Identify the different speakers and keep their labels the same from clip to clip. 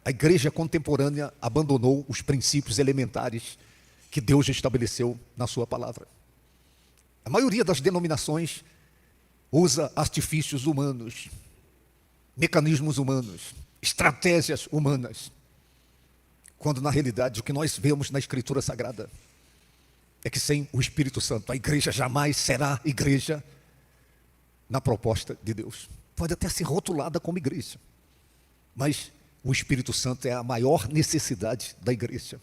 Speaker 1: A igreja contemporânea abandonou os princípios elementares que Deus estabeleceu na sua palavra. A maioria das denominações usa artifícios humanos, mecanismos humanos, estratégias humanas, quando na realidade o que nós vemos na Escritura Sagrada é que sem o Espírito Santo a igreja jamais será igreja na proposta de Deus. Pode até ser rotulada como igreja, mas o Espírito Santo é a maior necessidade da igreja.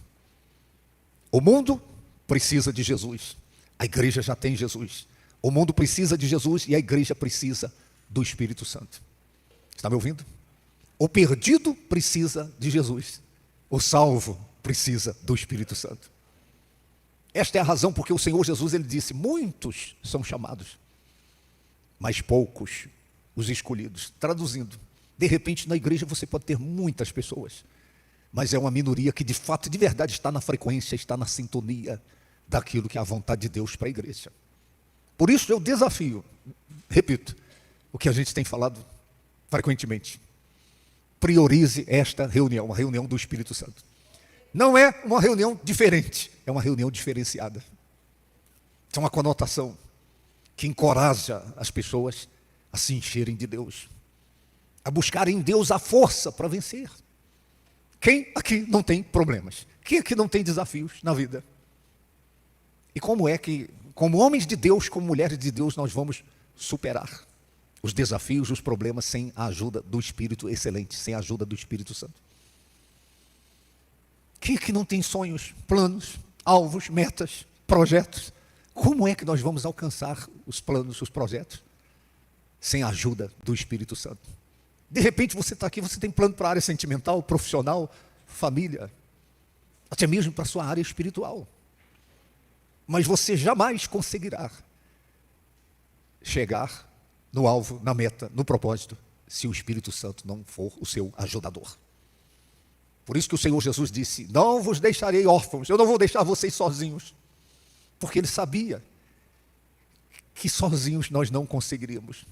Speaker 1: O mundo precisa de Jesus, a igreja já tem Jesus. O mundo precisa de Jesus e a igreja precisa do Espírito Santo. Está me ouvindo? O perdido precisa de Jesus, o salvo precisa do Espírito Santo. Esta é a razão porque o Senhor Jesus, ele disse: muitos são chamados, mas poucos os escolhidos. Traduzindo, de repente na igreja você pode ter muitas pessoas, mas é uma minoria que de fato, de verdade, está na frequência, está na sintonia daquilo que é a vontade de Deus para a igreja. Por isso eu desafio, repito, o que a gente tem falado frequentemente: priorize esta reunião, uma reunião do Espírito Santo. Não é uma reunião diferente, é uma reunião diferenciada. É uma conotação que encoraja as pessoas a se encherem de Deus, a buscarem em Deus a força para vencer. Quem aqui não tem problemas? Quem aqui não tem desafios na vida? E como é que, como homens de Deus, como mulheres de Deus, nós vamos superar os desafios, os problemas, sem a ajuda do Espírito excelente, sem a ajuda do Espírito Santo? Quem aqui não tem sonhos, planos, alvos, metas, projetos? Como é que nós vamos alcançar os planos, os projetos, sem a ajuda do Espírito Santo? De repente você está aqui, você tem plano para a área sentimental, profissional, família, até mesmo para a sua área espiritual. Mas você jamais conseguirá chegar no alvo, na meta, no propósito, se o Espírito Santo não for o seu ajudador. Por isso que o Senhor Jesus disse: não vos deixarei órfãos, eu não vou deixar vocês sozinhos. Porque Ele sabia que sozinhos nós não conseguiríamos.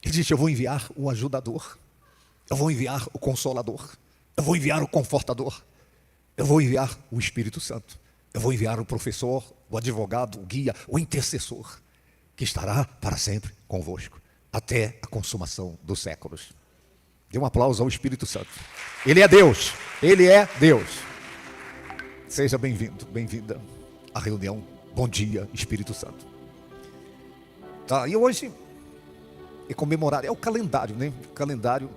Speaker 1: Ele disse: eu vou enviar o ajudador, eu vou enviar o consolador, eu vou enviar o confortador, eu vou enviar o Espírito Santo, eu vou enviar o professor, o advogado, o guia, o intercessor, que estará para sempre convosco, até a consumação dos séculos. Dê um aplauso ao Espírito Santo. Ele é Deus, Ele é Deus. Seja bem-vindo, bem-vinda à reunião Bom Dia Espírito Santo. Tá, e hoje é comemorar, é o calendário, né? O calendário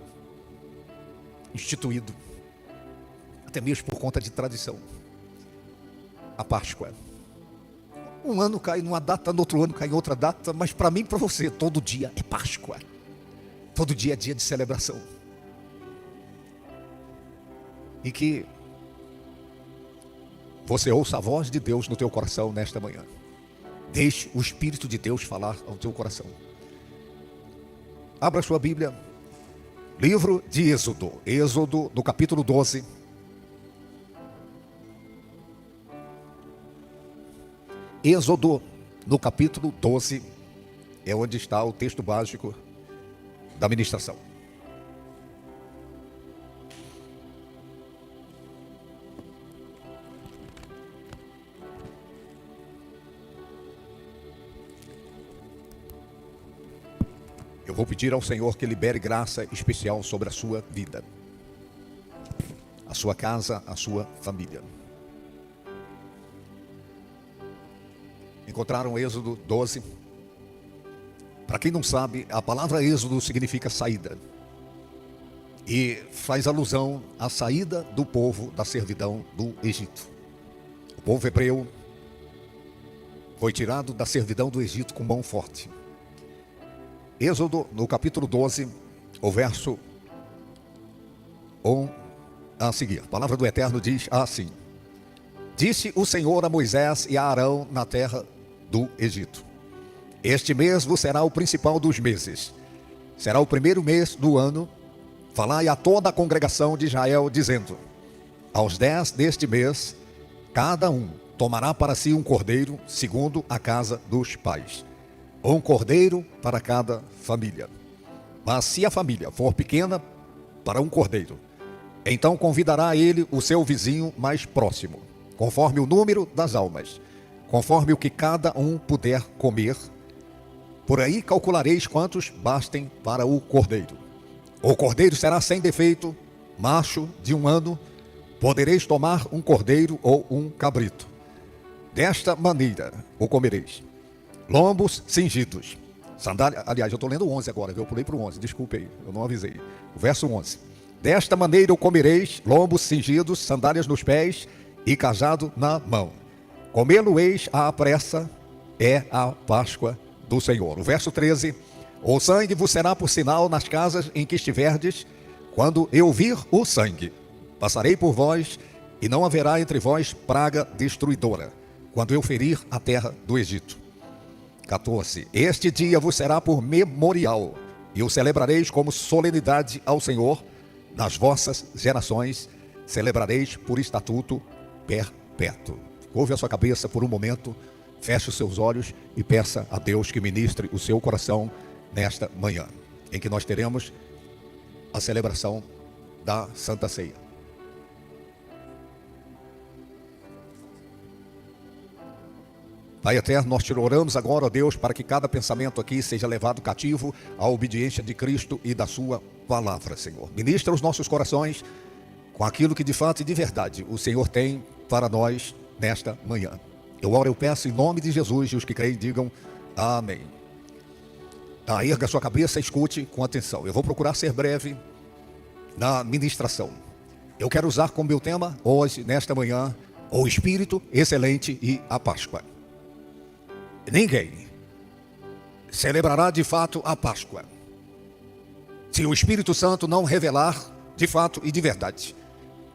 Speaker 1: instituído, até mesmo por conta de tradição, a Páscoa. Um ano cai numa data, no outro ano cai em outra data, mas para mim e para você, todo dia é Páscoa. Todo dia é dia de celebração. E que você ouça a voz de Deus no teu coração nesta manhã. Deixe o Espírito de Deus falar ao teu coração. Abra sua Bíblia, livro de Êxodo, Êxodo no capítulo 12. Êxodo no capítulo 12 é onde está o texto básico da ministração. Eu vou pedir ao Senhor que libere graça especial sobre a sua vida, a sua casa, a sua família. Encontraram Êxodo 12? Para quem não sabe, a palavra Êxodo significa saída. E faz alusão à saída do povo da servidão do Egito. O povo hebreu foi tirado da servidão do Egito com mão forte. Êxodo, no capítulo 12, o verso 1 a seguir. A palavra do Eterno diz assim: disse o Senhor a Moisés e a Arão na terra do Egito: este mês vos será o principal dos meses, será o primeiro mês do ano. Falai a toda a congregação de Israel, dizendo: aos 10 deste mês, cada um tomará para si um cordeiro, segundo a casa dos pais. Um cordeiro para cada família. Mas se a família for pequena, para um cordeiro. Então convidará ele o seu vizinho mais próximo, conforme o número das almas, conforme o que cada um puder comer. Por aí calculareis quantos bastem para o cordeiro. O cordeiro será sem defeito, macho de 1 ano. Podereis tomar um cordeiro ou um cabrito. Desta maneira o comereis. Lombos cingidos. Sandália, aliás, eu estou lendo o 11 agora, eu pulei para o 11, desculpe aí, eu não avisei. O verso 11. Desta maneira o comereis, lombos cingidos, sandálias nos pés e cajado na mão. Comê-lo-eis à pressa, é a Páscoa do Senhor. O verso 13. O sangue vos será por sinal nas casas em que estiverdes. Quando eu vir o sangue, passarei por vós, e não haverá entre vós praga destruidora, quando eu ferir a terra do Egito. 14. Este dia vos será por memorial, e o celebrareis como solenidade ao Senhor nas vossas gerações. Celebrareis por estatuto perpétuo. Curve a sua cabeça por um momento, feche os seus olhos e peça a Deus que ministre o seu coração nesta manhã, em que nós teremos a celebração da Santa Ceia. Pai eterno, nós te oramos agora, ó Deus, para que cada pensamento aqui seja levado cativo à obediência de Cristo e da sua palavra, Senhor. Ministra os nossos corações com aquilo que de fato e de verdade o Senhor tem para nós nesta manhã. Eu oro, eu peço em nome de Jesus, e os que creem digam amém. Erga a sua cabeça e escute com atenção. Eu vou procurar ser breve na ministração. Eu quero usar como meu tema hoje, nesta manhã, o Espírito excelente e a Páscoa. Ninguém celebrará de fato a Páscoa se o Espírito Santo não revelar de fato e de verdade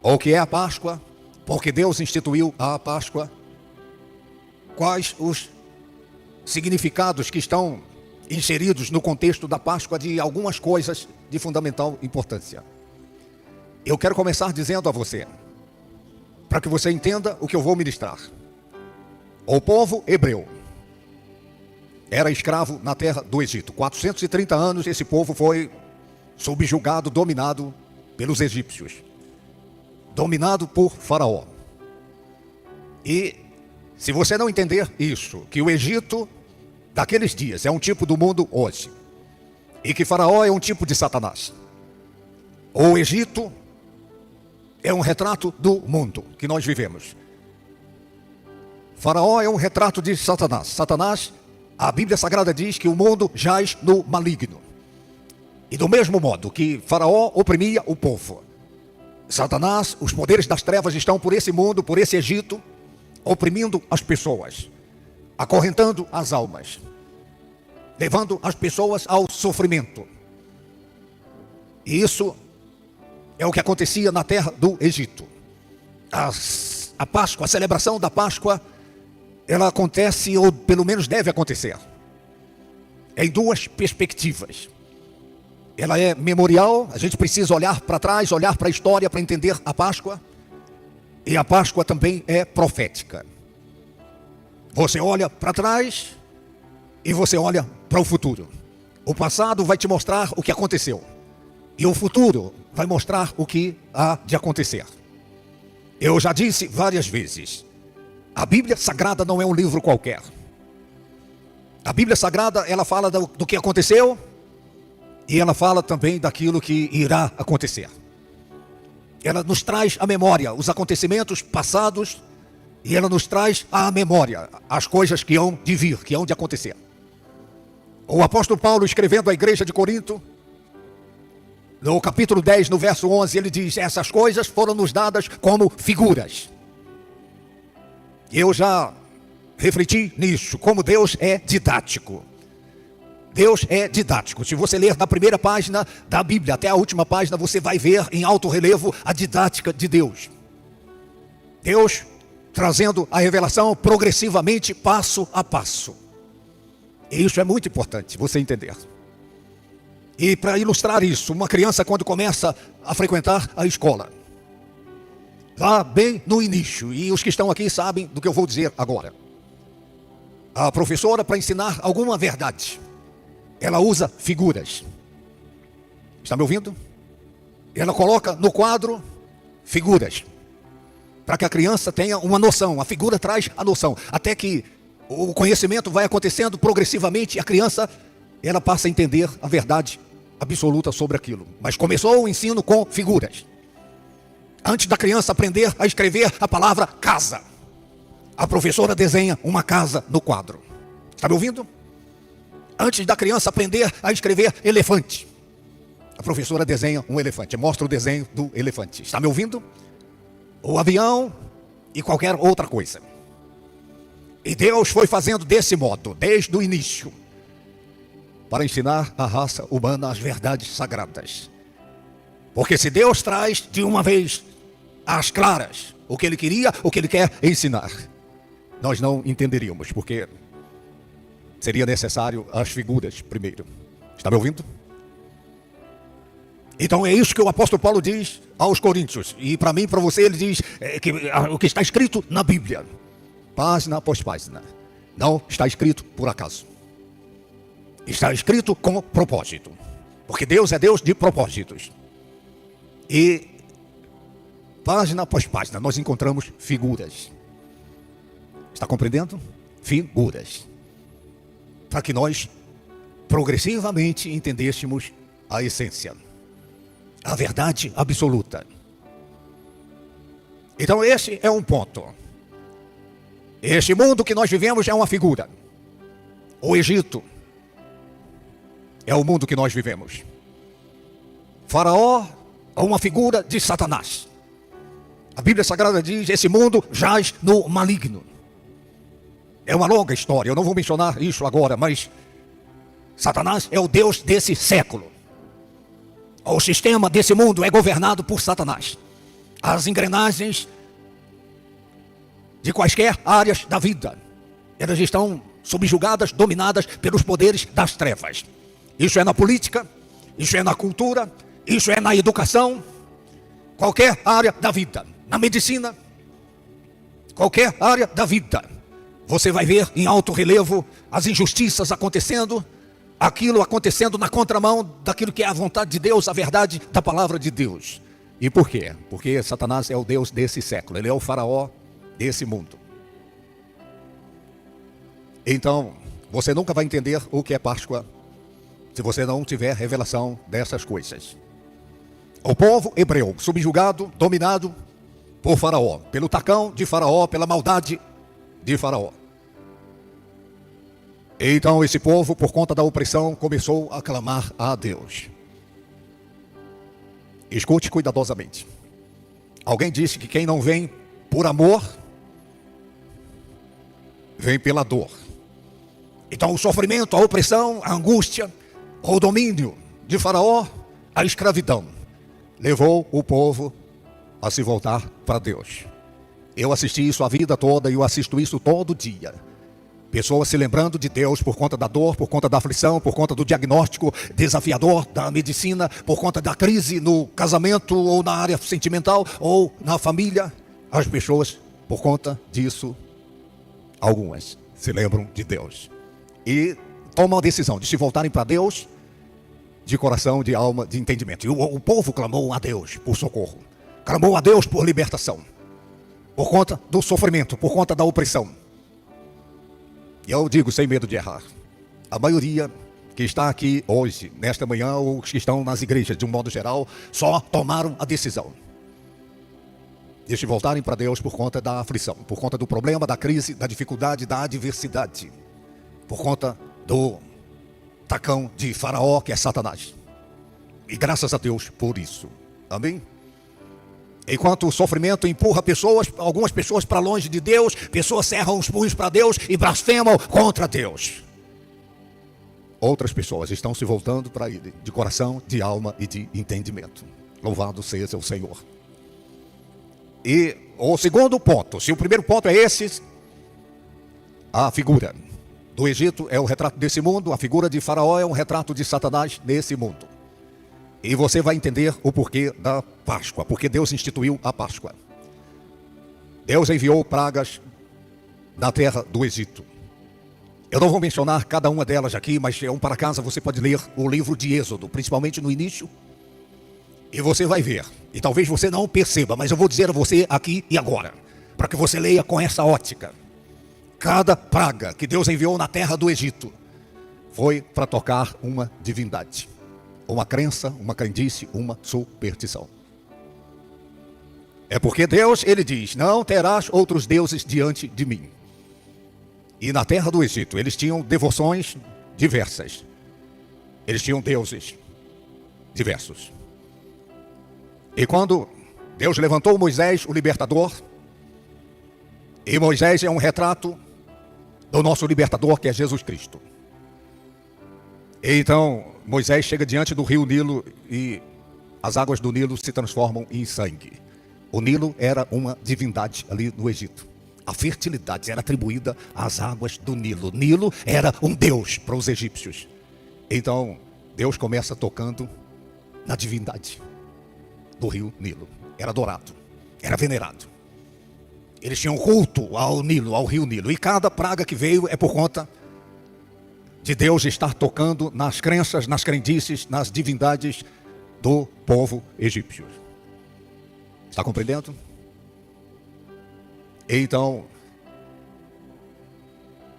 Speaker 1: o que é a Páscoa, porque Deus instituiu a Páscoa, quais os significados que estão inseridos no contexto da Páscoa de algumas coisas de fundamental importância. Eu quero começar dizendo a você, para que você entenda o que eu vou ministrar. O povo hebreu era escravo na terra do Egito. 430 anos esse povo foi subjugado, dominado pelos egípcios, dominado por Faraó. E se você não entender isso, que o Egito daqueles dias é um tipo do mundo hoje, e que Faraó é um tipo de Satanás, o Egito é um retrato do mundo que nós vivemos. Faraó é um retrato de Satanás. Satanás, a Bíblia Sagrada diz que o mundo jaz no maligno. E do mesmo modo que Faraó oprimia o povo, Satanás, os poderes das trevas estão por esse mundo, por esse Egito, oprimindo as pessoas, acorrentando as almas, levando as pessoas ao sofrimento. E isso é o que acontecia na terra do Egito. A Páscoa, a celebração da Páscoa, ela acontece, ou pelo menos deve acontecer, em duas perspectivas. Ela é memorial, a gente precisa olhar para trás, olhar para a história para entender a Páscoa. E a Páscoa também é profética. Você olha para trás e você olha para o futuro. O passado vai te mostrar o que aconteceu, e o futuro vai mostrar o que há de acontecer. Eu já disse várias vezes, a Bíblia Sagrada não é um livro qualquer. A Bíblia Sagrada, ela fala do que aconteceu, e ela fala também daquilo que irá acontecer. Ela nos traz à memória os acontecimentos passados, e ela nos traz à memória as coisas que hão de vir, que hão de acontecer. O apóstolo Paulo, escrevendo à igreja de Corinto, no capítulo 10, no verso 11, ele diz: essas coisas foram nos dadas como figuras. Eu já refleti nisso, como Deus é didático. Deus é didático. Se você ler da primeira página da Bíblia até a última página, você vai ver em alto relevo a didática de Deus. Deus trazendo a revelação progressivamente, passo a passo. E isso é muito importante você entender. E para ilustrar isso, uma criança quando começa a frequentar a escola, lá bem no início, e os que estão aqui sabem do que eu vou dizer agora. A professora, para ensinar alguma verdade, ela usa figuras. Está me ouvindo? Ela coloca no quadro figuras, para que a criança tenha uma noção. A figura traz a noção, até que o conhecimento vai acontecendo progressivamente e a criança, ela passa a entender a verdade absoluta sobre aquilo. Mas começou o ensino com figuras. Antes da criança aprender a escrever a palavra casa, a professora desenha uma casa no quadro. Está me ouvindo? Antes da criança aprender a escrever elefante, a professora desenha um elefante, mostra o desenho do elefante. Está me ouvindo? O avião e qualquer outra coisa. E Deus foi fazendo desse modo, desde o início, para ensinar a raça humana as verdades sagradas. Porque se Deus traz de uma vez às claras o que Ele queria, o que Ele quer ensinar, nós não entenderíamos, porque seria necessário as figuras primeiro. Está me ouvindo? Então é isso que o apóstolo Paulo diz aos Coríntios. E para mim, para você, ele diz que o que está escrito na Bíblia, página após página, não está escrito por acaso. Está escrito com propósito. Porque Deus é Deus de propósitos. E página após página nós encontramos figuras. Está compreendendo? Figuras. Para que nós progressivamente entendêssemos a essência, a verdade absoluta. Então esse é um ponto. Este mundo que nós vivemos é uma figura. O Egito é o mundo que nós vivemos. Faraó é uma figura de Satanás. A Bíblia Sagrada diz: esse mundo jaz no maligno. É uma longa história, eu não vou mencionar isso agora, mas Satanás é o Deus desse século. O sistema desse mundo é governado por Satanás. As engrenagens de quaisquer áreas da vida, elas estão subjugadas, dominadas pelos poderes das trevas. Isso é na política, isso é na cultura, isso é na educação, qualquer área da vida, na medicina, qualquer área da vida. Você vai ver em alto relevo as injustiças acontecendo, aquilo acontecendo na contramão daquilo que é a vontade de Deus, a verdade da palavra de Deus. E por quê? Porque Satanás é o Deus desse século, ele é o faraó desse mundo. Então, você nunca vai entender o que é Páscoa se você não tiver revelação dessas coisas. O povo hebreu, subjugado, dominado por Faraó, pelo tacão de Faraó, pela maldade de Faraó. Então esse povo, por conta da opressão, começou a clamar a Deus. Escute cuidadosamente. Alguém disse que quem não vem por amor, vem pela dor. Então o sofrimento, a opressão, a angústia, o domínio de Faraó, a escravidão, levou o povo a se voltar para Deus. Eu assisti isso a vida toda e eu assisto isso todo dia. Pessoas se lembrando de Deus por conta da dor, por conta da aflição, por conta do diagnóstico desafiador da medicina, por conta da crise no casamento ou na área sentimental ou na família. As pessoas, por conta disso, algumas se lembram de Deus e tomam a decisão de se voltarem para Deus de coração, de alma, de entendimento. E o povo clamou a Deus por socorro, clamou a Deus por libertação, por conta do sofrimento, por conta da opressão. E eu digo sem medo de errar, a maioria que está aqui hoje, nesta manhã, ou que estão nas igrejas de um modo geral, só tomaram a decisão de se voltarem para Deus por conta da aflição, por conta do problema, da crise, da dificuldade, da adversidade, por conta do tacão de Faraó, que é Satanás. E graças a Deus por isso. Amém? Enquanto o sofrimento empurra pessoas, algumas pessoas para longe de Deus, pessoas cerram os punhos para Deus e blasfemam contra Deus. Outras pessoas estão se voltando para Ele, de coração, de alma e de entendimento. Louvado seja o Senhor. E o segundo ponto, se o primeiro ponto é esse, a figura do Egito é o retrato desse mundo, a figura de Faraó é um retrato de Satanás nesse mundo. E você vai entender o porquê da Páscoa, porque Deus instituiu a Páscoa. Deus enviou pragas na terra do Egito. Eu não vou mencionar cada uma delas aqui, mas para casa você pode ler o livro de Êxodo, principalmente no início. E você vai ver, e talvez você não perceba, mas eu vou dizer a você aqui e agora, para que você leia com essa ótica. Cada praga que Deus enviou na terra do Egito foi para tocar uma divindade, uma crença, uma crendice, uma superstição. É porque Deus, ele diz, não terás outros deuses diante de mim. E na terra do Egito, eles tinham devoções diversas. Eles tinham deuses diversos. E quando Deus levantou Moisés, o libertador, e Moisés é um retrato do nosso libertador, que é Jesus Cristo. E então, Moisés chega diante do rio Nilo e as águas do Nilo se transformam em sangue. O Nilo era uma divindade ali no Egito. A fertilidade era atribuída às águas do Nilo. Nilo era um deus para os egípcios. Então, Deus começa tocando na divindade do rio Nilo. Era adorado, era venerado. Eles tinham culto ao Nilo, ao rio Nilo. E cada praga que veio é por conta de Deus estar tocando nas crenças, nas crendices, nas divindades do povo egípcio. Está compreendendo? Então,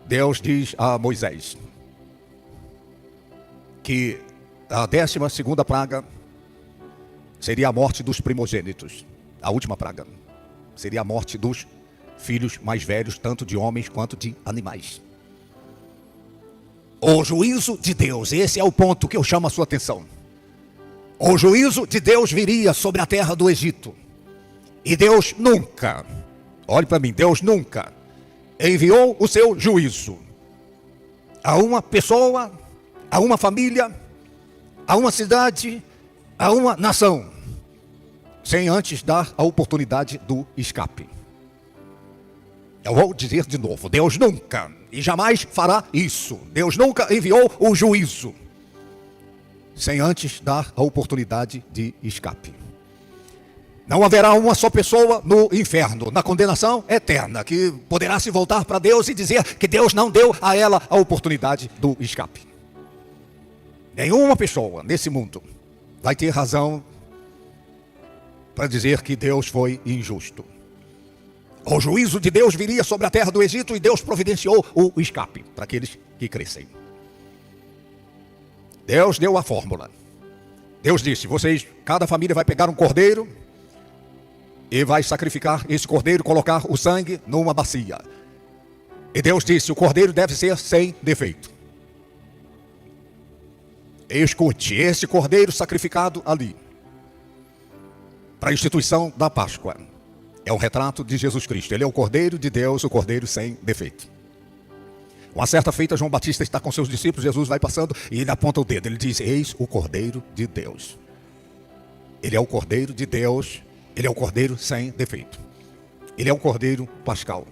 Speaker 1: Deus diz a Moisés que a 12ª praga seria a morte dos primogênitos. A última praga seria a morte dos filhos mais velhos, tanto de homens quanto de animais. O juízo de Deus, esse é o ponto que eu chamo a sua atenção. O juízo de Deus viria sobre a terra do Egito. E Deus nunca, olhe para mim, Deus nunca enviou o seu juízo a uma pessoa, a uma família, a uma cidade, a uma nação, sem antes dar a oportunidade do escape. Eu vou dizer de novo, Deus nunca e jamais fará isso. Deus nunca enviou o juízo sem antes dar a oportunidade de escape. Não haverá uma só pessoa no inferno, na condenação eterna, que poderá se voltar para Deus e dizer que Deus não deu a ela a oportunidade do escape. Nenhuma pessoa nesse mundo vai ter razão para dizer que Deus foi injusto. O juízo de Deus viria sobre a terra do Egito e Deus providenciou o escape para aqueles que crescem. Deus deu a fórmula. Deus disse, cada família vai pegar um cordeiro e vai sacrificar esse cordeiro, colocar o sangue numa bacia. E Deus disse, o cordeiro deve ser sem defeito. Escute, esse cordeiro sacrificado ali, para a instituição da Páscoa, é um retrato de Jesus Cristo. Ele é o Cordeiro de Deus, o Cordeiro sem defeito. Uma certa feita, João Batista está com seus discípulos, Jesus vai passando e ele aponta o dedo. Ele diz, eis o Cordeiro de Deus. Ele é o Cordeiro de Deus, ele é o Cordeiro sem defeito. Ele é o Cordeiro pascal.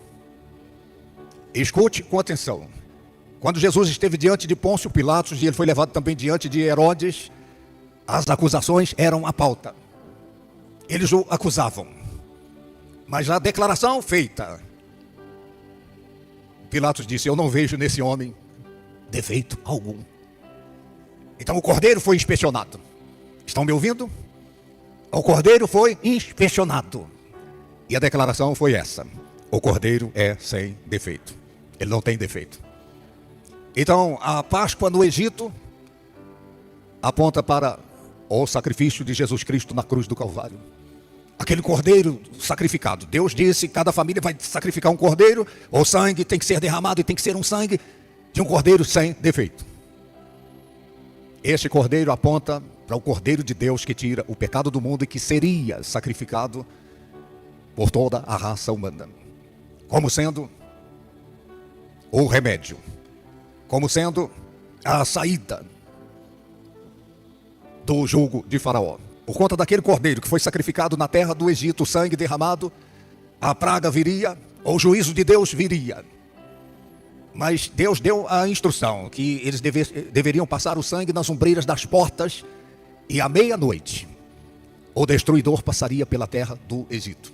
Speaker 1: Escute com atenção. Quando Jesus esteve diante de Pôncio Pilatos e ele foi levado também diante de Herodes, as acusações eram a pauta. Eles o acusavam. Mas a declaração feita, Pilatos disse, eu não vejo nesse homem defeito algum. Então o cordeiro foi inspecionado. Estão me ouvindo? O cordeiro foi inspecionado. E a declaração foi essa. O cordeiro é sem defeito. Ele não tem defeito. Então a Páscoa no Egito aponta para o sacrifício de Jesus Cristo na cruz do Calvário. Aquele cordeiro sacrificado. Deus disse, cada família vai sacrificar um cordeiro, o sangue tem que ser derramado e tem que ser um sangue de um cordeiro sem defeito. Este cordeiro aponta para o Cordeiro de Deus que tira o pecado do mundo e que seria sacrificado por toda a raça humana. Como sendo o remédio, como sendo a saída do jugo de Faraó. Por conta daquele cordeiro que foi sacrificado na terra do Egito, o sangue derramado, a praga viria, o juízo de Deus viria. Mas Deus deu a instrução que eles deveriam passar o sangue nas ombreiras das portas e à meia-noite o destruidor passaria pela terra do Egito.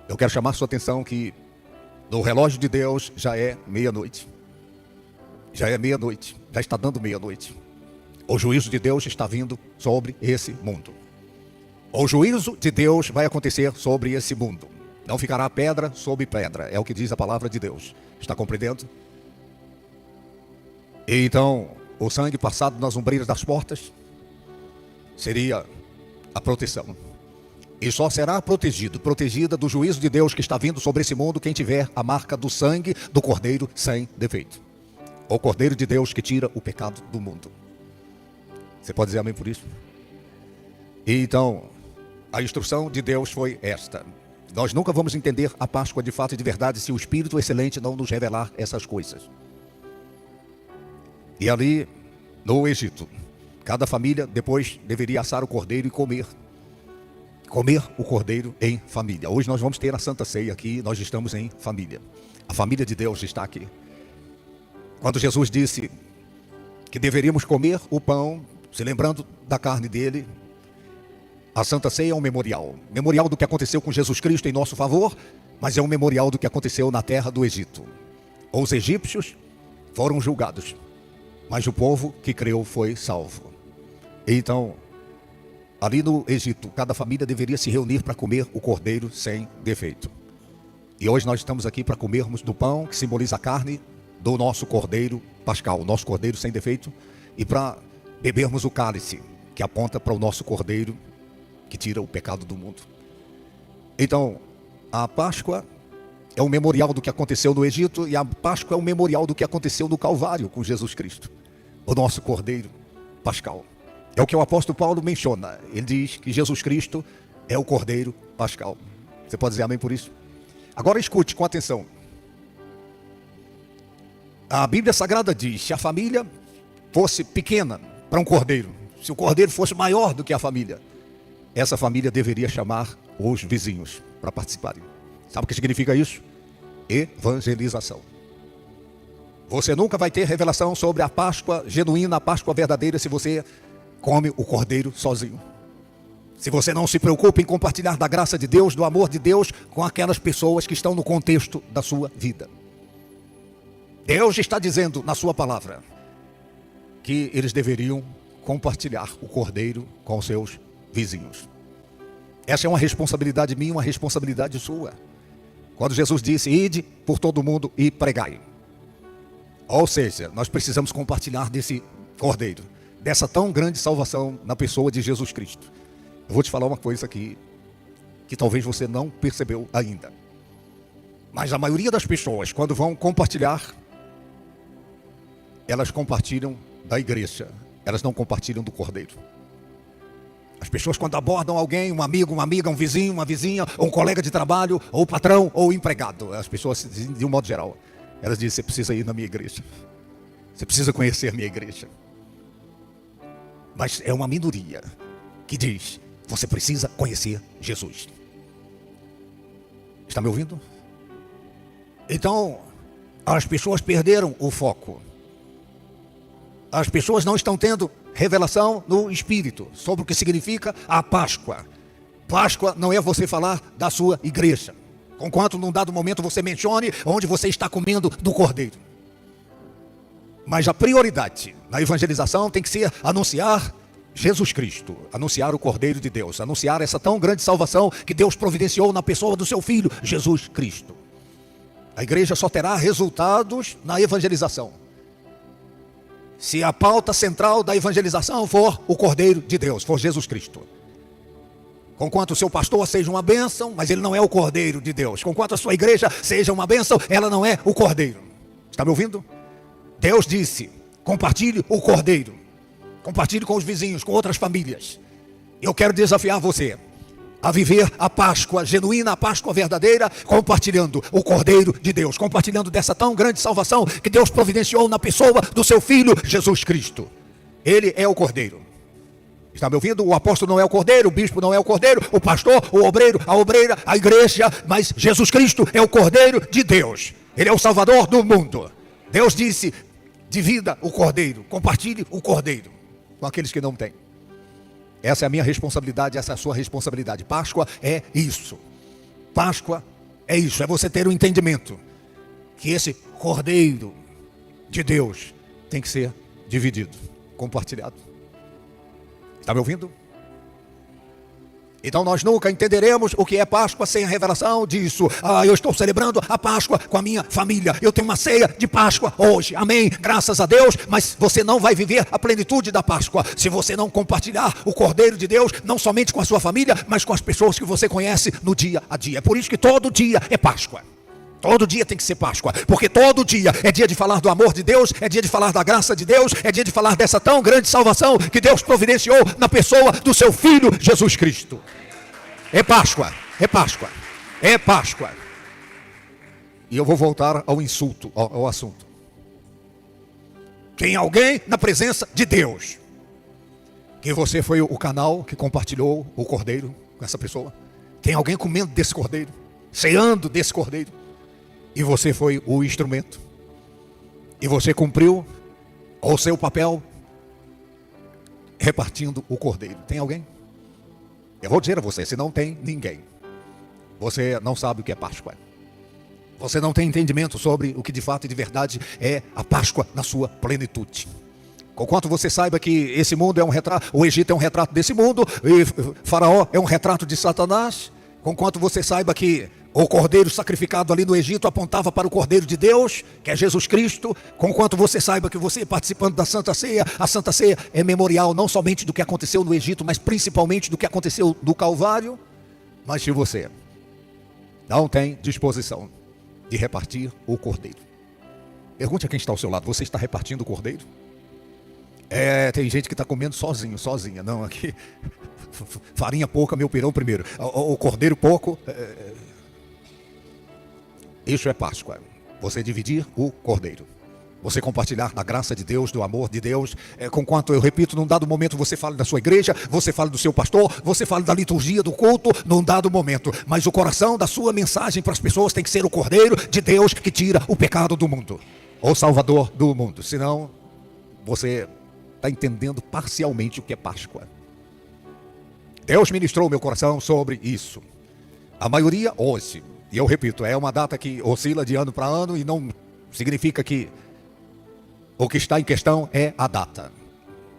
Speaker 1: Eu quero chamar sua atenção que no relógio de Deus já é meia-noite. Já é meia-noite, já está dando meia-noite. O juízo de Deus está vindo sobre esse mundo. O juízo de Deus vai acontecer sobre esse mundo. Não ficará pedra sobre pedra. É o que diz a palavra de Deus. Está compreendendo? E então, o sangue passado nas ombreiras das portas seria a proteção. E só será protegida do juízo de Deus que está vindo sobre esse mundo quem tiver a marca do sangue do Cordeiro sem defeito. O Cordeiro de Deus que tira o pecado do mundo. Você pode dizer amém por isso? E então, a instrução de Deus foi esta. Nós nunca vamos entender a Páscoa de fato e de verdade se o Espírito Excelente não nos revelar essas coisas. E ali, no Egito, cada família depois deveria assar o cordeiro e comer o cordeiro em família. Hoje nós vamos ter a Santa Ceia aqui, nós estamos em família. A família de Deus está aqui. Quando Jesus disse que deveríamos comer o pão, se lembrando da carne dele, a Santa Ceia é um memorial do que aconteceu com Jesus Cristo em nosso favor, mas é um memorial do que aconteceu na terra do Egito. Os egípcios foram julgados, mas o povo que creu foi salvo. Então, ali no Egito, cada família deveria se reunir para comer o cordeiro sem defeito. E hoje nós estamos aqui para comermos do pão, que simboliza a carne do nosso cordeiro pascal, o nosso cordeiro sem defeito, e para bebermos o cálice, que aponta para o nosso cordeiro, que tira o pecado do mundo. Então, a Páscoa é um memorial do que aconteceu no Egito, e a Páscoa é um memorial do que aconteceu no Calvário com Jesus Cristo, o nosso cordeiro pascal. É o que o apóstolo Paulo menciona. Ele diz que Jesus Cristo é o cordeiro pascal. Você pode dizer amém por isso? Agora escute com atenção. A Bíblia Sagrada diz: se a família fosse pequena para um cordeiro, se o cordeiro fosse maior do que a família, essa família deveria chamar os vizinhos para participarem. Sabe o que significa isso? Evangelização. Você nunca vai ter revelação sobre a Páscoa genuína, a Páscoa verdadeira, se você come o cordeiro sozinho. Se você não se preocupa em compartilhar da graça de Deus, do amor de Deus com aquelas pessoas que estão no contexto da sua vida. Deus está dizendo na sua palavra que eles deveriam compartilhar o cordeiro com seus vizinhos. Essa é uma responsabilidade minha, uma responsabilidade sua. Quando Jesus disse: ide por todo mundo e pregai. Ou seja, nós precisamos compartilhar desse cordeiro, dessa tão grande salvação na pessoa de Jesus Cristo. Eu vou te falar uma coisa aqui, que talvez você não percebeu ainda. Mas a maioria das pessoas, quando vão compartilhar, elas compartilham da igreja, elas não compartilham do cordeiro. As pessoas, quando abordam alguém, um amigo, uma amiga, um vizinho, uma vizinha, ou um colega de trabalho, ou patrão, ou empregado, as pessoas, de um modo geral, elas dizem: você precisa ir na minha igreja, você precisa conhecer a minha igreja. Mas é uma minoria que diz: você precisa conhecer Jesus. Está me ouvindo? Então, as pessoas perderam o foco. As pessoas não estão tendo revelação no Espírito sobre o que significa a Páscoa. Páscoa não é você falar da sua igreja, conquanto num dado momento você mencione onde você está comendo do cordeiro. Mas a prioridade na evangelização tem que ser anunciar Jesus Cristo, anunciar o Cordeiro de Deus, anunciar essa tão grande salvação que Deus providenciou na pessoa do seu Filho, Jesus Cristo. A igreja só terá resultados na evangelização se a pauta central da evangelização for o Cordeiro de Deus, for Jesus Cristo. Conquanto o seu pastor seja uma bênção, mas ele não é o Cordeiro de Deus. Conquanto a sua igreja seja uma bênção, ela não é o Cordeiro. Está me ouvindo? Deus disse: compartilhe o Cordeiro. Compartilhe com os vizinhos, com outras famílias. Eu quero desafiar você a viver a Páscoa genuína, a Páscoa verdadeira, compartilhando o Cordeiro de Deus, compartilhando dessa tão grande salvação que Deus providenciou na pessoa do seu Filho, Jesus Cristo. Ele é o Cordeiro. Está me ouvindo? O apóstolo não é o Cordeiro, o bispo não é o Cordeiro, o pastor, o obreiro, a obreira, a igreja, mas Jesus Cristo é o Cordeiro de Deus. Ele é o Salvador do mundo. Deus disse: divida o Cordeiro, compartilhe o Cordeiro com aqueles que não têm. Essa é a minha responsabilidade, essa é a sua responsabilidade. Páscoa é isso. Páscoa é isso, é você ter o entendimento que esse Cordeiro de Deus tem que ser dividido, compartilhado. Está me ouvindo? Então nós nunca entenderemos o que é Páscoa sem a revelação disso. Eu estou celebrando a Páscoa com a minha família. Eu tenho uma ceia de Páscoa hoje. Amém. Graças a Deus. Mas você não vai viver a plenitude da Páscoa se você não compartilhar o Cordeiro de Deus, não somente com a sua família, mas com as pessoas que você conhece no dia a dia. É por isso que todo dia é Páscoa. Todo dia tem que ser Páscoa, porque todo dia é dia de falar do amor de Deus, é dia de falar da graça de Deus, é dia de falar dessa tão grande salvação que Deus providenciou na pessoa do seu Filho Jesus Cristo. É Páscoa, é Páscoa, é Páscoa. E eu vou voltar ao insulto, ao assunto. Tem alguém na presença de Deus que você foi o canal que compartilhou o Cordeiro com essa pessoa? Tem alguém comendo desse Cordeiro, ceando desse Cordeiro? E você foi o instrumento. E você cumpriu o seu papel repartindo o Cordeiro. Tem alguém? Eu vou dizer a você, se não tem ninguém, você não sabe o que é Páscoa. Você não tem entendimento sobre o que de fato e de verdade é a Páscoa na sua plenitude. Conquanto você saiba que esse mundo é um retrato, o Egito é um retrato desse mundo, e Faraó é um retrato de Satanás. Conquanto você saiba que o cordeiro sacrificado ali no Egito apontava para o Cordeiro de Deus, que é Jesus Cristo. Conquanto você saiba que você participando da Santa Ceia, a Santa Ceia é memorial não somente do que aconteceu no Egito, mas principalmente do que aconteceu no Calvário. Mas se você não tem disposição de repartir o Cordeiro, pergunte a quem está ao seu lado, você está repartindo o Cordeiro? Tem gente que está comendo sozinha. Não, aqui, farinha pouca, meu pirão primeiro. O Cordeiro pouco... Isso é Páscoa. Você dividir o Cordeiro. Você compartilhar da graça de Deus, do amor de Deus. Conquanto eu repito, num dado momento você fala da sua igreja, você fala do seu pastor, você fala da liturgia do culto, num dado momento. Mas o coração da sua mensagem para as pessoas tem que ser o Cordeiro de Deus que tira o pecado do mundo. O Salvador do mundo. Senão, você está entendendo parcialmente o que é Páscoa. Deus ministrou meu coração sobre isso. A maioria hoje... E eu repito, é uma data que oscila de ano para ano e não significa que o que está em questão é a data.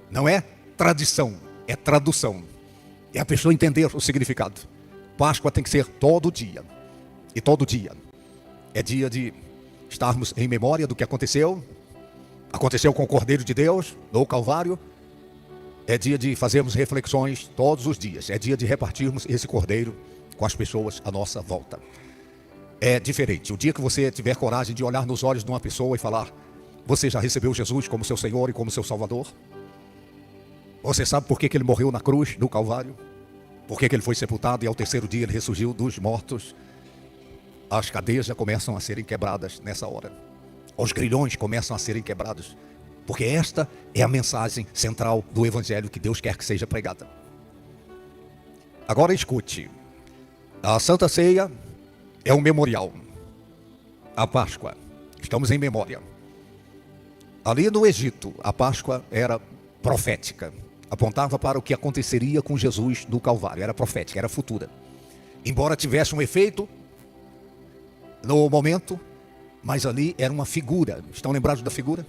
Speaker 1: Não é tradição, é tradução. É a pessoa entender o significado. Páscoa tem que ser todo dia. E todo dia é dia de estarmos em memória do que aconteceu. Aconteceu com o Cordeiro de Deus no Calvário. É dia de fazermos reflexões todos os dias. É dia de repartirmos esse Cordeiro com as pessoas à nossa volta. É diferente. O dia que você tiver coragem de olhar nos olhos de uma pessoa e falar: você já recebeu Jesus como seu Senhor e como seu Salvador? Você sabe por que ele morreu na cruz, no Calvário? Por que ele foi sepultado e ao terceiro dia ele ressurgiu dos mortos? As cadeias já começam a serem quebradas nessa hora. Os grilhões começam a serem quebrados. Porque esta é a mensagem central do Evangelho que Deus quer que seja pregada. Agora escute. A Santa Ceia é um memorial. A Páscoa, estamos em memória. Ali no Egito, a Páscoa era profética. Apontava para o que aconteceria com Jesus no Calvário. Era profética, era futura. Embora tivesse um efeito no momento, mas ali era uma figura. Estão lembrados da figura?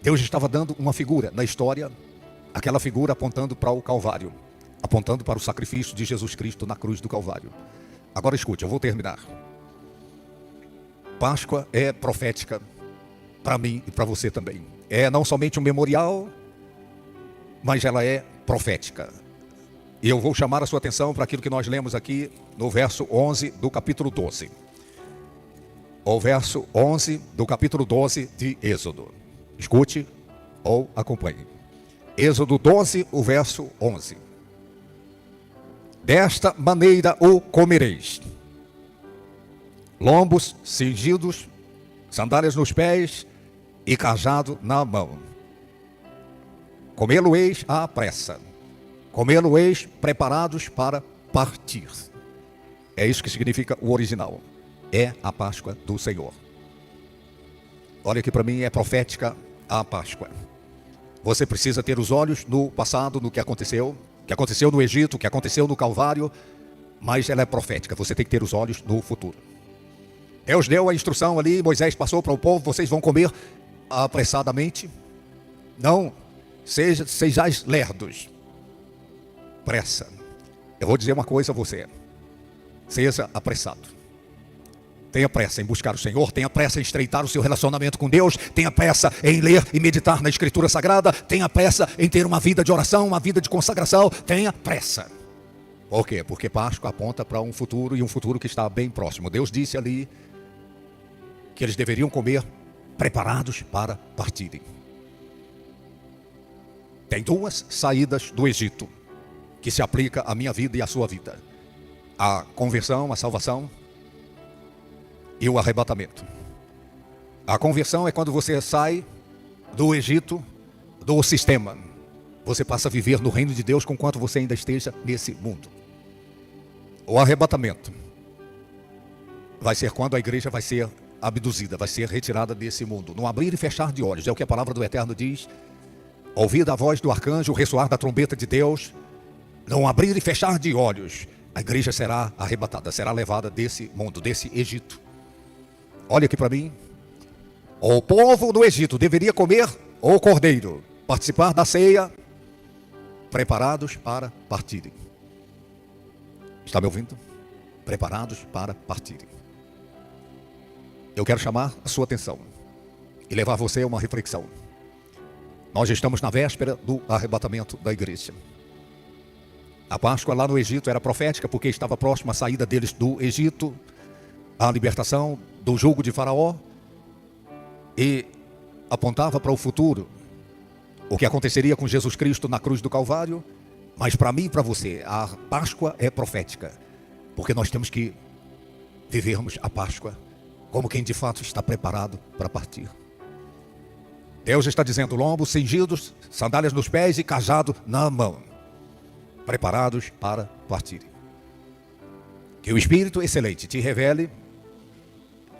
Speaker 1: Deus estava dando uma figura na história. Aquela figura apontando para o Calvário. Apontando para o sacrifício de Jesus Cristo na cruz do Calvário. Agora escute, eu vou terminar. Páscoa é profética para mim e para você também. É não somente um memorial, mas ela é profética. E eu vou chamar a sua atenção para aquilo que nós lemos aqui no verso 11 do capítulo 12. O verso 11 do capítulo 12 de Êxodo. Escute ou acompanhe. Êxodo 12, o verso 11. Desta maneira o comereis: lombos cingidos, sandálias nos pés e cajado na mão. Comê-lo-eis à pressa, comê-lo-eis preparados para partir. É isso que significa o original. É a Páscoa do Senhor. Olha que para mim é profética a Páscoa. Você precisa ter os olhos no passado, no que aconteceu no Egito, que aconteceu no Calvário, mas ela é profética. Você tem que ter os olhos no futuro. Deus deu a instrução ali, Moisés passou para o povo: vocês vão comer apressadamente. Não sejais lerdos. Pressa. Eu vou dizer uma coisa a você: seja apressado. Tenha pressa em buscar o Senhor, tenha pressa em estreitar o seu relacionamento com Deus, tenha pressa em ler e meditar na Escritura Sagrada, tenha pressa em ter uma vida de oração, uma vida de consagração, tenha pressa. Por quê? Porque Páscoa aponta para um futuro, e um futuro que está bem próximo. Deus disse ali que eles deveriam comer preparados para partirem. Tem duas saídas do Egito que se aplica à minha vida e à sua vida: a conversão, a salvação, e o arrebatamento. A conversão é quando você sai do Egito, do sistema. Você passa a viver no reino de Deus conquanto você ainda esteja nesse mundo. O arrebatamento vai ser quando a igreja vai ser abduzida, vai ser retirada desse mundo. No abrir e fechar de olhos, é o que a palavra do Eterno diz. Ouvida a voz do arcanjo, o ressoar da trombeta de Deus, no abrir e fechar de olhos, a igreja será arrebatada, será levada desse mundo, desse Egito. Olha aqui para mim. O povo do Egito deveria comer o cordeiro, participar da ceia, preparados para partirem. Está me ouvindo? Preparados para partirem. Eu quero chamar a sua atenção e levar você a uma reflexão. Nós estamos na véspera do arrebatamento da igreja. A Páscoa lá no Egito era profética porque estava próxima a saída deles do Egito, a libertação do jugo de Faraó, e apontava para o futuro, o que aconteceria com Jesus Cristo na cruz do Calvário. Mas para mim e para você, a Páscoa é profética, porque nós temos que vivermos a Páscoa como quem de fato está preparado para partir. Deus está dizendo: lombos cingidos, sandálias nos pés e cajado na mão, preparados para partirem. Que o Espírito excelente te revele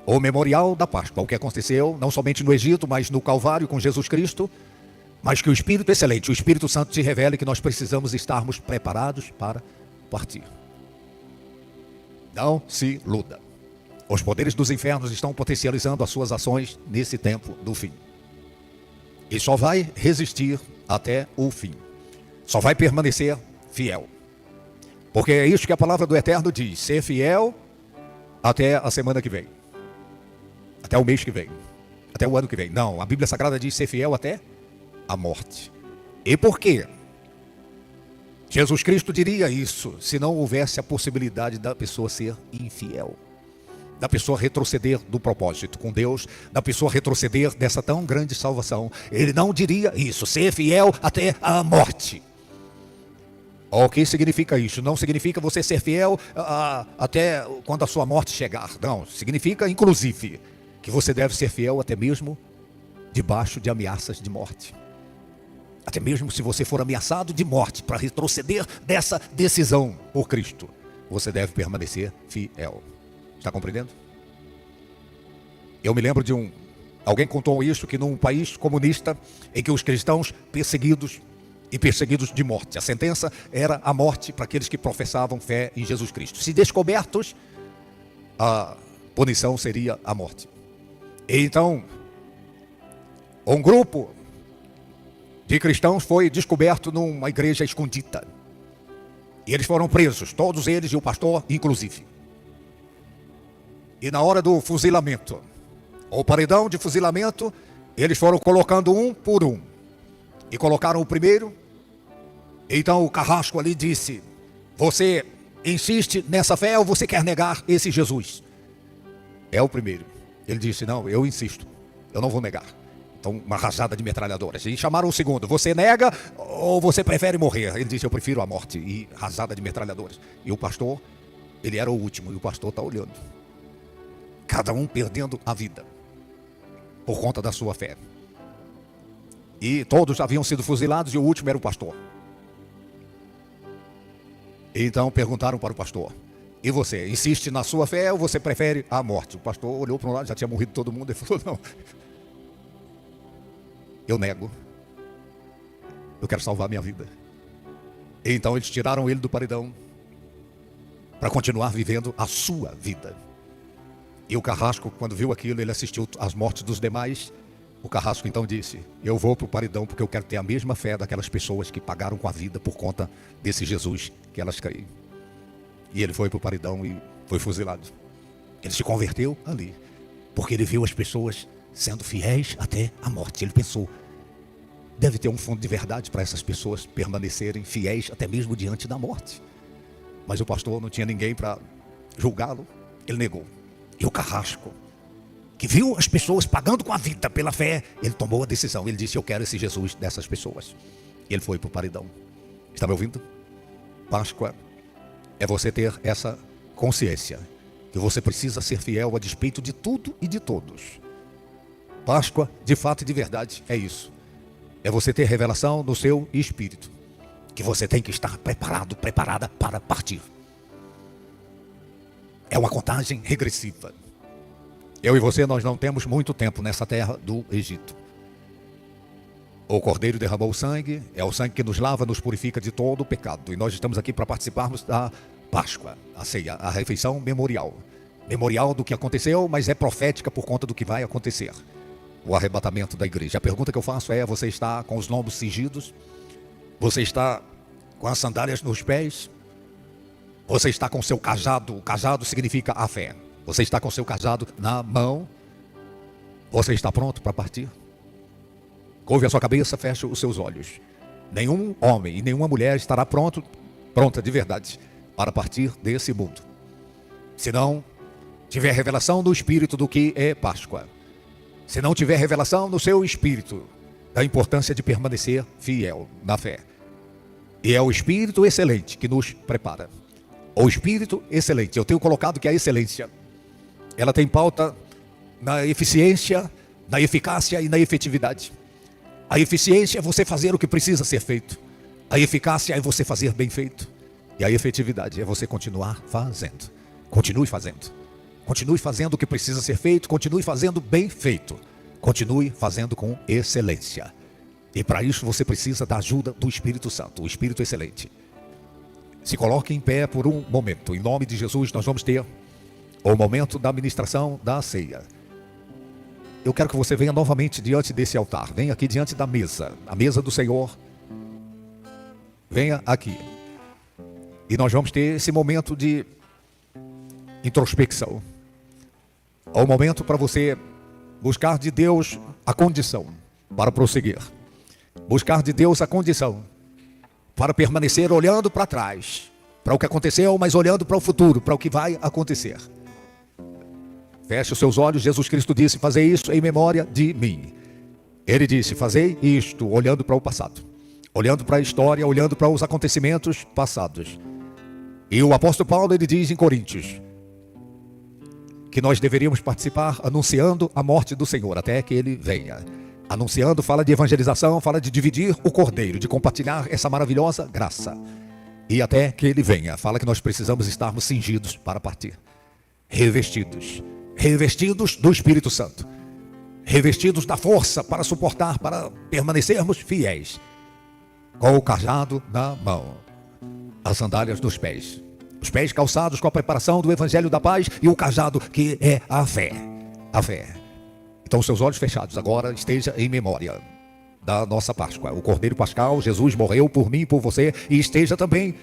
Speaker 1: o memorial da Páscoa, o que aconteceu não somente no Egito, mas no Calvário com Jesus Cristo. Mas que o Espírito excelente, o Espírito Santo, te revele que nós precisamos estarmos preparados para partir. Não se iluda. Os poderes dos infernos estão potencializando as suas ações nesse tempo do fim. E só vai resistir até o fim. Só vai permanecer fiel. Porque é isso que a palavra do Eterno diz: ser fiel até a semana que vem. Até o mês que vem. Até o ano que vem. Não, a Bíblia Sagrada diz ser fiel até a morte. E por quê? Jesus Cristo diria isso se não houvesse a possibilidade da pessoa ser infiel, da pessoa retroceder do propósito com Deus, da pessoa retroceder dessa tão grande salvação. Ele não diria isso: ser fiel até a morte. O que significa isso? Não significa você ser fiel até quando a sua morte chegar. Não, significa inclusive que você deve ser fiel até mesmo debaixo de ameaças de morte. Até mesmo se você for ameaçado de morte, para retroceder dessa decisão por Cristo, você deve permanecer fiel. Está compreendendo? Eu me lembro de alguém contou isso, que num país comunista em que os cristãos perseguidos de morte, a sentença era a morte para aqueles que professavam fé em Jesus Cristo. Se descobertos, a punição seria a morte. E então, um grupo de cristãos foi descoberto numa igreja escondida. E eles foram presos, todos eles e o pastor inclusive. E na hora do fuzilamento, o paredão de fuzilamento, eles foram colocando um por um. E colocaram o primeiro. Então o carrasco ali disse: você insiste nessa fé ou você quer negar esse Jesus? É o primeiro. Ele disse: não, eu insisto, eu não vou negar. Então, uma rajada de metralhadoras. E chamaram o segundo: você nega ou você prefere morrer? Ele disse: eu prefiro a morte. E rajada de metralhadoras. E o pastor, ele era o último, e o pastor está olhando. Cada um perdendo a vida por conta da sua fé. E todos haviam sido fuzilados e o último era o pastor. Então perguntaram para o pastor: e você, insiste na sua fé ou você prefere a morte? O pastor olhou para um lado, já tinha morrido todo mundo, e falou: não, eu nego. Eu quero salvar minha vida. E então eles tiraram ele do paredão para continuar vivendo a sua vida. E o carrasco, quando viu aquilo, ele assistiu às mortes dos demais. O carrasco então disse: eu vou para o paredão porque eu quero ter a mesma fé daquelas pessoas que pagaram com a vida por conta desse Jesus que elas creem. E ele foi para o paredão e foi fuzilado. Ele se converteu ali, porque ele viu as pessoas sendo fiéis até a morte. Ele pensou, deve ter um fundo de verdade para essas pessoas permanecerem fiéis até mesmo diante da morte. Mas o pastor não tinha ninguém para julgá-lo, ele negou. E o carrasco, que viu as pessoas pagando com a vida pela fé, ele tomou a decisão, ele disse, eu quero esse Jesus dessas pessoas. E ele foi para o paredão. Está me ouvindo? Páscoa é você ter essa consciência, que você precisa ser fiel a despeito de tudo e de todos. Páscoa, de fato e de verdade, é isso. É você ter revelação no seu espírito, que você tem que estar preparado, preparada para partir. É uma contagem regressiva. Eu e você, nós não temos muito tempo nessa terra do Egito. O Cordeiro derramou o sangue, é o sangue que nos lava, nos purifica de todo o pecado. E nós estamos aqui para participarmos da Páscoa, a ceia, a refeição memorial. Memorial do que aconteceu, mas é profética por conta do que vai acontecer. O arrebatamento da igreja. A pergunta que eu faço é, você está com os lombos cingidos? Você está com as sandálias nos pés? Você está com o seu cajado? O cajado significa a fé. Você está com o seu cajado na mão? Você está pronto para partir? Curve a sua cabeça, feche os seus olhos. Nenhum homem e nenhuma mulher estará pronta de verdade para partir desse mundo, se não tiver revelação do Espírito do que é Páscoa. Se não tiver revelação no seu espírito da importância de permanecer fiel na fé. E é o Espírito excelente que nos prepara. O Espírito excelente. Eu tenho colocado que a excelência, ela tem pauta na eficiência, na eficácia e na efetividade. A eficiência é você fazer o que precisa ser feito. A eficácia é você fazer bem feito. E a efetividade é você continuar fazendo. Continue fazendo. Continue fazendo o que precisa ser feito. Continue fazendo bem feito. Continue fazendo com excelência. E para isso você precisa da ajuda do Espírito Santo, o Espírito excelente. Se coloque em pé por um momento. Em nome de Jesus, nós vamos ter o momento da ministração da ceia. Eu quero que você venha novamente diante desse altar. Venha aqui diante da mesa, a mesa do Senhor. Venha aqui. E nós vamos ter esse momento de introspecção. É um momento para você buscar de Deus a condição para prosseguir. Buscar de Deus a condição para permanecer olhando para trás, para o que aconteceu, mas olhando para o futuro, para o que vai acontecer. Feche os seus olhos. Jesus Cristo disse, fazei isso em memória de mim. Ele disse, fazei isto, olhando para o passado, olhando para a história, olhando para os acontecimentos passados. E o apóstolo Paulo, ele diz em Coríntios, que nós deveríamos participar anunciando a morte do Senhor, até que ele venha. Anunciando, fala de evangelização, fala de dividir o cordeiro, de compartilhar essa maravilhosa graça. E até que ele venha, fala que nós precisamos estarmos cingidos para partir. Revestidos do Espírito Santo, revestidos da força para suportar, para permanecermos fiéis, com o cajado na mão, as sandálias nos pés, os pés calçados com a preparação do Evangelho da Paz e o cajado que é a fé. A fé. Então, seus olhos fechados agora, esteja em memória da nossa Páscoa, o Cordeiro Pascal. Jesus morreu por mim e por você, e esteja também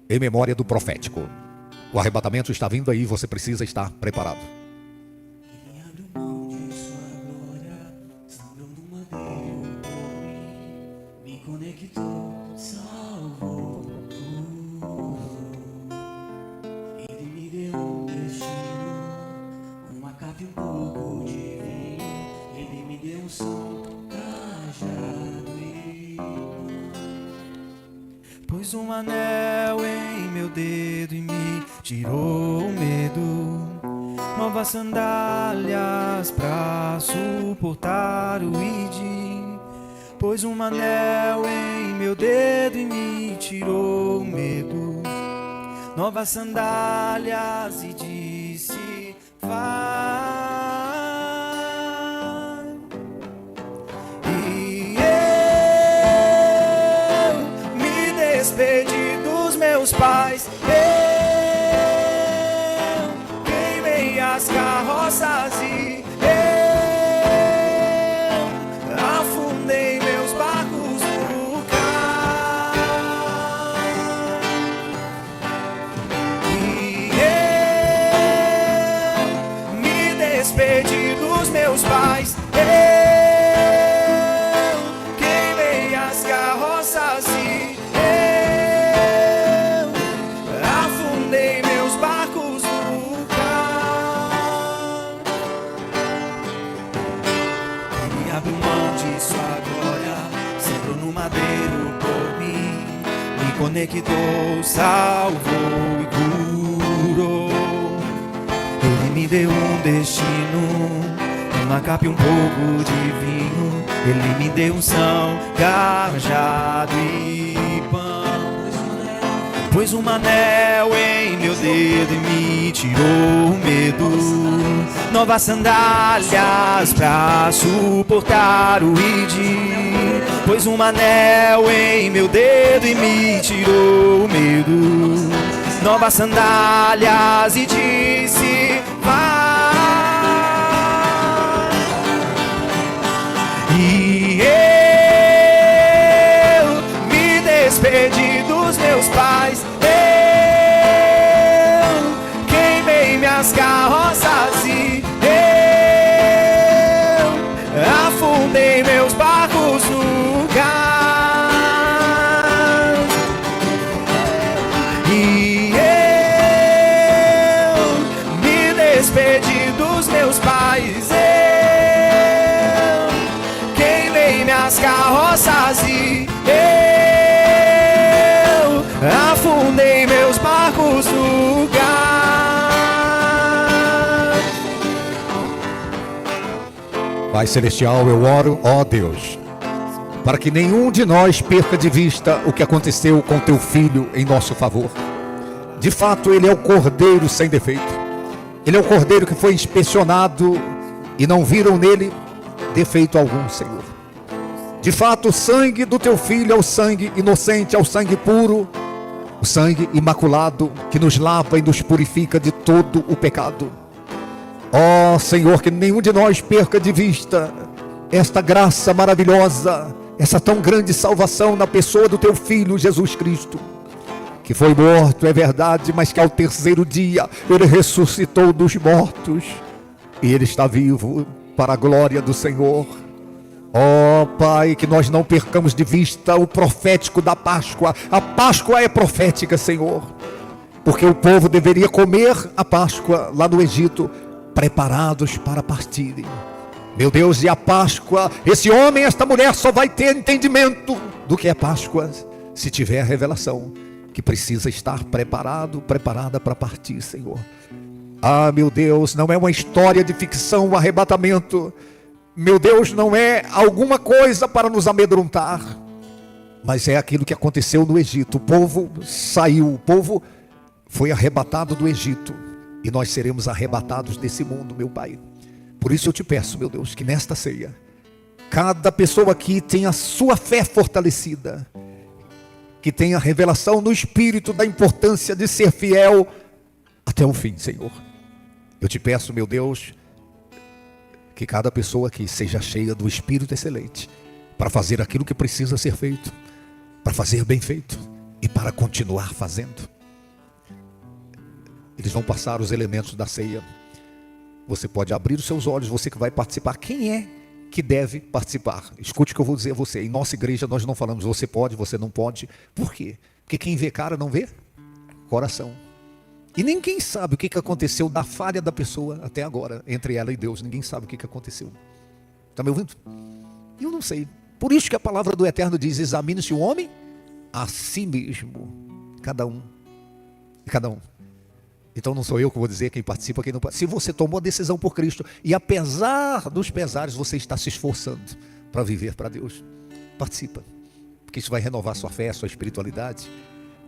Speaker 1: em memória do profético. O arrebatamento está vindo aí, você precisa estar preparado.
Speaker 2: Ele abriu mão de sua glória, sangrando madeiro por mim, me conectou, salvou, curou. Ele me deu um destino, uma capa e um pouco de vinho. Ele me deu um som, cajado e pôs um anel em meu dedo e me tirou o medo. Novas sandálias pra suportar o id. Pôs um anel em meu dedo e me tirou o medo. Novas sandálias e disse, vai. Despedi dos meus pais, eu queimei as carroças e eu afundei meus barcos no cais. despedi dos meus pais. Eu queimei as carroças e eu afundei meus barcos no mar. Ele abriu mão de sua glória, sangrou no madeiro por mim, me conectou, salvou e curou. Ele me deu um destino, uma capa e um pouco de vinho. Ele me deu unção, cajado e pão. Pôs um anel em meu dedo e me tirou o medo. Novas sandálias pra suportar o id. Pôs um anel em meu dedo e me tirou o medo. Novas sandálias e disse: vai. E eu me despedi dos meus pais. Eu queimei minhas carroças e eu afundei meus barcos no cais. E eu me despedi dos meus pais. Eu queimei minhas carroças e eu afundei meus barcos no cais.
Speaker 1: Pai Celestial, eu oro, ó Deus, para que nenhum de nós perca de vista o que aconteceu com teu filho em nosso favor. De fato, ele é o cordeiro sem defeito. Ele é o cordeiro que foi inspecionado e não viram nele defeito algum, Senhor. De fato, o sangue do teu filho é o sangue inocente, é o sangue puro, o sangue imaculado que nos lava e nos purifica de todo o pecado. Ó Senhor, que nenhum de nós perca de vista esta graça maravilhosa, essa tão grande salvação na pessoa do teu filho Jesus Cristo, que foi morto, é verdade, mas que ao terceiro dia ele ressuscitou dos mortos e ele está vivo para a glória do Senhor. Ó Pai, que nós não percamos de vista o profético da Páscoa. A Páscoa é profética, Senhor, porque o povo deveria comer a Páscoa lá no Egito, preparados para partirem. Meu Deus, e a Páscoa, esse homem, esta mulher só vai ter entendimento do que é Páscoa se tiver a revelação que precisa estar preparado, preparada para partir, Senhor. Ah, meu Deus, não é uma história de ficção, um arrebatamento. Meu Deus, não é alguma coisa para nos amedrontar, mas é aquilo que aconteceu no Egito. O povo saiu, o povo foi arrebatado do Egito, e nós seremos arrebatados desse mundo, meu Pai. Por isso eu te peço, meu Deus, que nesta ceia, cada pessoa aqui tenha a sua fé fortalecida, que tenha a revelação no Espírito da importância de ser fiel até o fim, Senhor. Eu te peço, meu Deus, que cada pessoa aqui seja cheia do Espírito excelente, para fazer aquilo que precisa ser feito, para fazer bem feito e para continuar fazendo. Eles vão passar os elementos da ceia. Você pode abrir os seus olhos, você que vai participar. Quem é que deve participar? Escute o que eu vou dizer a você. Em nossa igreja nós não falamos você pode, você não pode. Por quê? Porque quem vê cara não vê coração. E ninguém sabe o que aconteceu da falha da pessoa até agora, entre ela e Deus. Ninguém sabe o que aconteceu. Está me ouvindo? Eu não sei. Por isso que a palavra do Eterno diz: examine-se o homem a si mesmo. Cada um. Então não sou eu que vou dizer quem participa, quem não participa. Se você tomou a decisão por Cristo, e apesar dos pesares, você está se esforçando para viver para Deus, participa. Porque isso vai renovar sua fé, sua espiritualidade.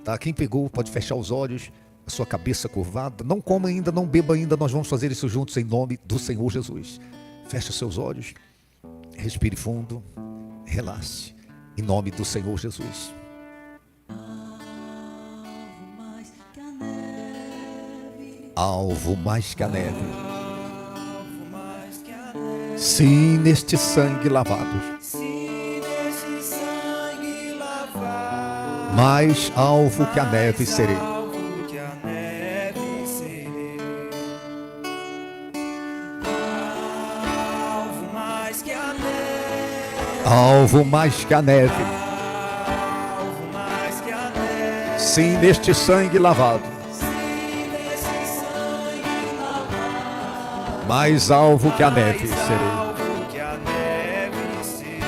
Speaker 1: Tá? Quem pegou pode fechar os olhos, a sua cabeça curvada. Não coma ainda, não beba ainda. Nós vamos fazer isso juntos em nome do Senhor Jesus. Feche os seus olhos, respire fundo, relaxe, em nome do Senhor Jesus. Alvo mais que a neve, sim, neste sangue lavado, mais alvo que a neve serei. alvo mais que a neve.
Speaker 2: alvo mais que a neve.
Speaker 1: Sim, neste sangue lavado,
Speaker 2: Sim, nesse sangue lavado,
Speaker 1: mais alvo que a neve
Speaker 2: mais
Speaker 1: serei.
Speaker 2: alvo que a neve serei.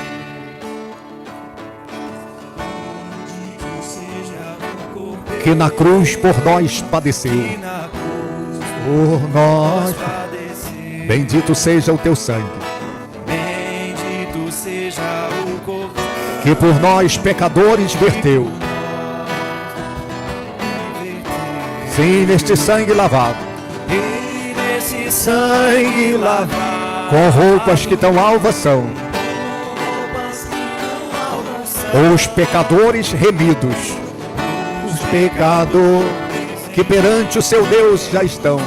Speaker 2: Bendito seja o Cordeiro
Speaker 1: Que na cruz por nós padeceu,
Speaker 2: que na cruz
Speaker 1: por nós.
Speaker 2: padeceu.
Speaker 1: Bendito seja o teu sangue,
Speaker 2: Bendito seja o Cordeiro
Speaker 1: que por nós pecadores verteu. Sim, neste sangue lavado,
Speaker 2: e nesse sangue lavado,
Speaker 1: com roupas que tão alvas são,
Speaker 2: roupas que não alcançam,
Speaker 1: os pecadores remidos, os pecadores que perante o seu Deus já estão,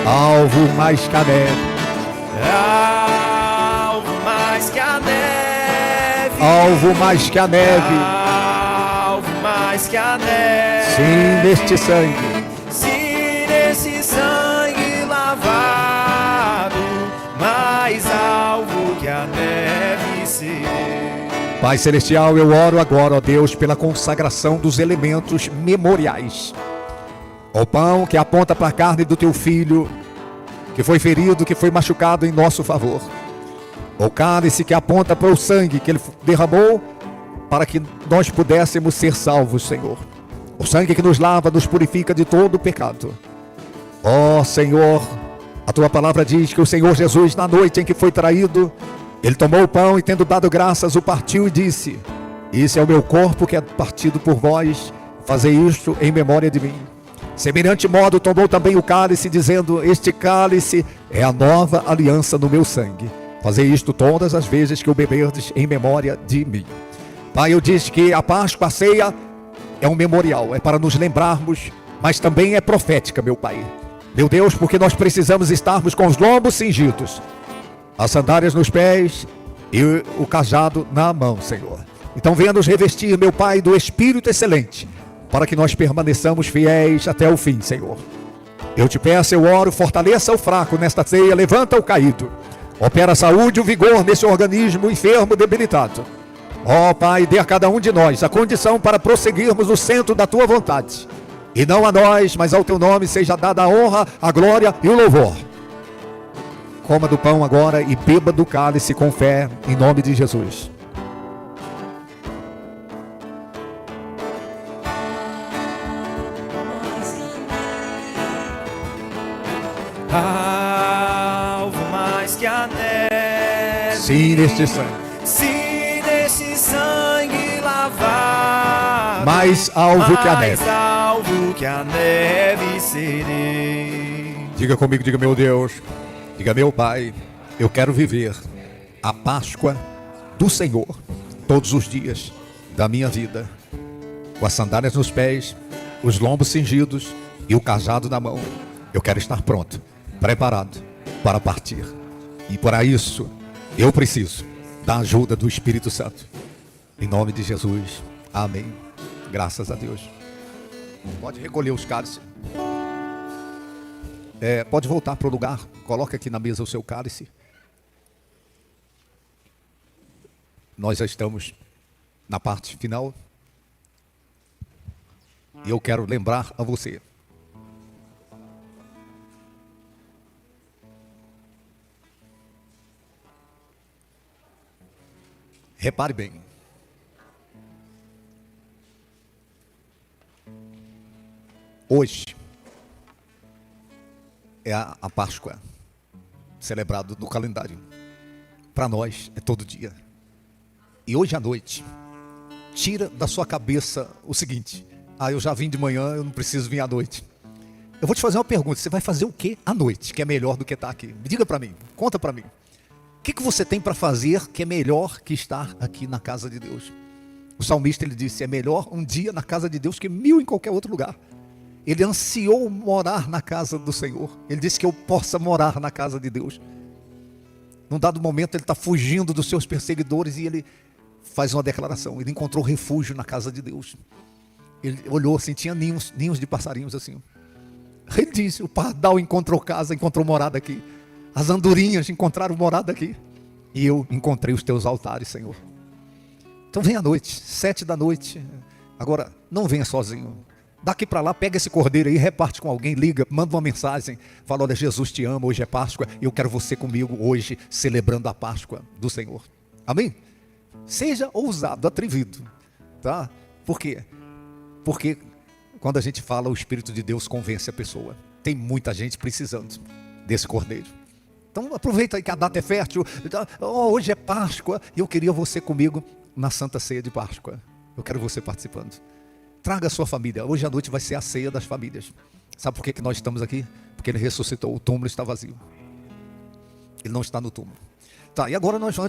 Speaker 1: alvo mais que a neve,
Speaker 2: alvo mais que a neve,
Speaker 1: alvo mais que a neve.
Speaker 2: alvo mais que a neve.
Speaker 1: Sim, neste sangue,
Speaker 2: Se nesse sangue lavado, mais alvo que a neve serei.
Speaker 1: Pai Celestial, eu oro agora, ó Deus, pela consagração dos elementos memoriais. O pão que aponta para a carne do teu filho, que foi ferido, que foi machucado em nosso favor. O cálice que aponta para o sangue que ele derramou para que nós pudéssemos ser salvos, Senhor. O sangue que nos lava, nos purifica de todo o pecado. Ó Senhor, a tua palavra diz que o Senhor Jesus, na noite em que foi traído, ele tomou o pão e, tendo dado graças, o partiu e disse: esse é o meu corpo que é partido por vós, fazei isto em memória de mim. Semelhante modo tomou também o cálice, dizendo: este cálice é a nova aliança no meu sangue. Fazei isto todas as vezes que o beberdes em memória de mim. Pai, eu disse que a Páscoa, a ceia, é um memorial, é para nos lembrarmos, mas também é profética, meu Pai. Meu Deus, porque nós precisamos estarmos com os lombos cingidos, as sandálias nos pés e o cajado na mão, Senhor. Então venha nos revestir, meu Pai, do Espírito excelente, para que nós permaneçamos fiéis até o fim, Senhor. Eu te peço, eu oro, fortaleça o fraco nesta ceia, levanta o caído, opera a saúde e o vigor nesse organismo enfermo, debilitado. Ó Pai, dê a cada um de nós a condição para prosseguirmos no centro da tua vontade. E não a nós, mas ao teu nome seja dada a honra, a glória e o louvor. Coma do pão agora e beba do cálice com fé, em nome de Jesus.
Speaker 2: Alvo mais que a neve.
Speaker 1: Sim, neste sangue.
Speaker 2: Se nesse sangue lavado,
Speaker 1: Mais alvo que a neve.
Speaker 2: mais alvo que a neve serei.
Speaker 1: Diga comigo, diga: meu Deus, diga: meu Pai, eu quero viver a Páscoa do Senhor todos os dias da minha vida, com as sandálias nos pés, os lombos cingidos e o cajado na mão. Eu quero estar pronto, preparado para partir. E para isso eu preciso da ajuda do Espírito Santo. Em nome de Jesus, amém. Graças a Deus. Pode recolher os cálices. Pode voltar para o lugar. Coloca aqui na mesa o seu cálice. Nós já estamos na parte final. E eu quero lembrar a você. Repare bem. Hoje é a Páscoa, celebrado no calendário. Para nós é todo dia. E hoje à noite, tira da sua cabeça o seguinte: eu já vim de manhã, eu não preciso vir à noite. Eu vou te fazer uma pergunta: você vai fazer o que à noite, que é melhor do que estar aqui? Diga para mim, conta para mim. O que você tem para fazer que é melhor que estar aqui na casa de Deus? O salmista, ele disse: é melhor um dia na casa de Deus que 1000 em qualquer outro lugar. Ele ansiou morar na casa do Senhor. Ele disse que eu possa morar na casa de Deus. Num dado momento ele está fugindo dos seus perseguidores e ele faz uma declaração. Ele encontrou refúgio na casa de Deus. Ele olhou assim, tinha ninhos de passarinhos assim. Ele disse: o pardal encontrou casa, encontrou morada aqui. As andorinhas encontraram morada aqui. E eu encontrei os teus altares, Senhor. Então vem à noite, 7 da noite. Agora, não venha sozinho. Daqui para lá, pega esse cordeiro aí, reparte com alguém, liga, manda uma mensagem. Fala, olha, Jesus te ama, hoje é Páscoa. E eu quero você comigo hoje, celebrando a Páscoa do Senhor. Amém? Seja ousado, atrevido. Tá? Por quê? Porque quando a gente fala, o Espírito de Deus convence a pessoa. Tem muita gente precisando desse cordeiro. Então aproveita aí que a data é fértil. Hoje é Páscoa e eu queria você comigo na Santa Ceia de Páscoa. Eu quero você participando. Traga a sua família. Hoje à noite vai ser a ceia das famílias. Sabe por que nós estamos aqui? Porque ele ressuscitou. O túmulo está vazio. Ele não está no túmulo. Tá, e agora nós antes